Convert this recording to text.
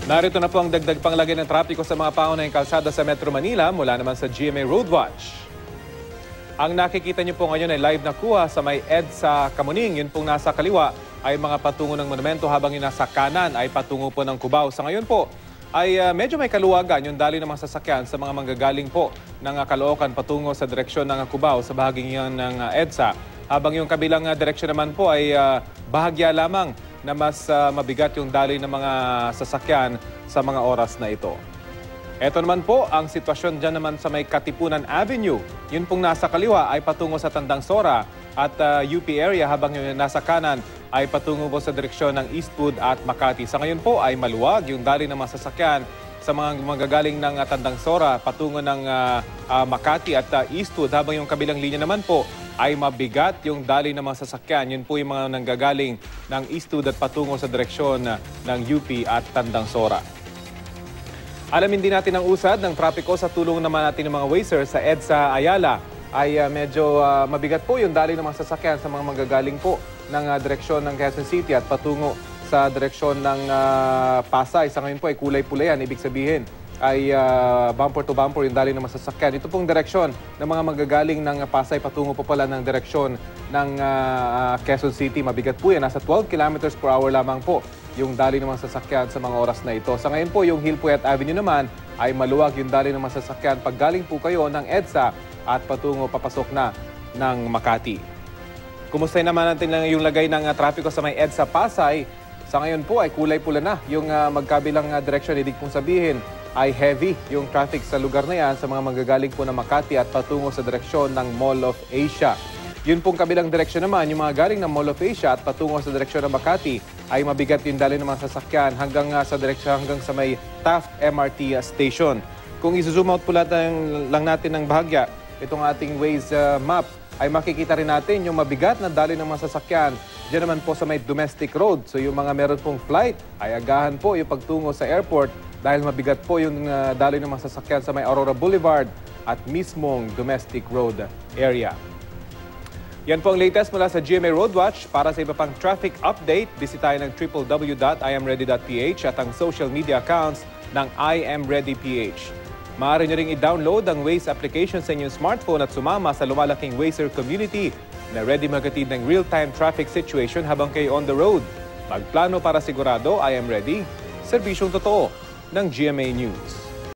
Narito na po ang dagdag panglagay ng trapiko sa mga pangunahing kalsada sa Metro Manila mula naman sa GMA Roadwatch. Ang nakikita niyo po ngayon ay live na kuha sa may EDSA Kamuning. Yun pong nasa kaliwa ay mga patungo ng monumento habang yung nasa kanan ay patungo po ng Cubao. Sa ngayon po ay medyo may kaluwagan yung daloy ng mga sasakyan sa mga manggagaling po ng Caloocan patungo sa direksyon ng Cubao sa bahaging yan ng EDSA. Habang yung kabilang direksyon naman po ay bahagya lamang na mas mabigat yung daloy ng mga sasakyan sa mga oras na ito. Ito naman po ang sitwasyon dyan naman sa may Katipunan Avenue. Yun pong nasa kaliwa ay patungo sa Tandang Sora at UP area habang yung nasa kanan ay patungo po sa direksyon ng Eastwood at Makati. Sa ngayon po ay maluwag yung daloy ng mga sasakyan sa mga magagaling ng Tandang Sora patungo ng Makati at Eastwood habang yung kabilang linya naman po ay mabigat yung daloy ng mga sasakyan. Yun po yung mga nanggagaling ng Eastwood at patungo sa direksyon ng UP at Tandang Sora. Alamin din natin ang usad ng trapiko sa tulong naman natin ng mga Wazer sa EDSA Ayala. Ay medyo mabigat po yung daloy ng mga sasakyan sa mga manggagaling po ng direksyon ng Quezon City at patungo sa direksyon ng Pasay. Sa ngayon po ay kulay-pula yan. Ibig sabihin ay bumper to bumper yung daloy ng mga sasakyan. Ito pong direksyon ng mga manggagaling ng Pasay patungo po pala ng direksyon ng Quezon City. Mabigat po yan. Nasa 12 kilometers per hour lamang po yung daloy ng mga sasakyan sa mga oras na ito. Sa ngayon po, yung Hillpuyat Avenue naman ay maluwag yung daloy ng mga sasakyan pag galing po kayo ng EDSA at patungo papasok na ng Makati. Kumustahin naman natin lang yung lagay ng trapiko sa may EDSA Pasay. Sa ngayon po ay kulay-pula na yung magkabilang direksyon. Ibig pong sabihin ay heavy yung traffic sa lugar na yan sa mga magagaling po ng Makati at patungo sa direksyon ng Mall of Asia. Yun pong kabilang direksyon naman, yung mga galing ng Mall of Asia at patungo sa direksyon ng Makati ay mabigat yung daloy ng mga sasakyan hanggang sa direksyon hanggang sa may Taft MRT station. Kung i-zoom out po lang natin ng bahagya, itong ating Waze map, ay makikita rin natin yung mabigat na daloy ng mga sasakyan. Diyan naman po sa may domestic road. So yung mga meron pong flight, ay agahan po yung pagtungo sa airport dahil mabigat po yung daloy ng mga sasakyan sa may Aurora Boulevard at mismong domestic road area. Yan po ang latest mula sa GMA Roadwatch. Para sa iba pang traffic update, bisitahin ang www.imready.ph at ang social media accounts ng IMReadyPH. Maaari nyo ring i-download ang Waze application sa inyong smartphone at sumama sa lumalaking Wazer community na ready magatid ng real-time traffic situation habang kayo on the road. Magplano para sigurado, I am ready. Serbisyong totoo ng GMA News.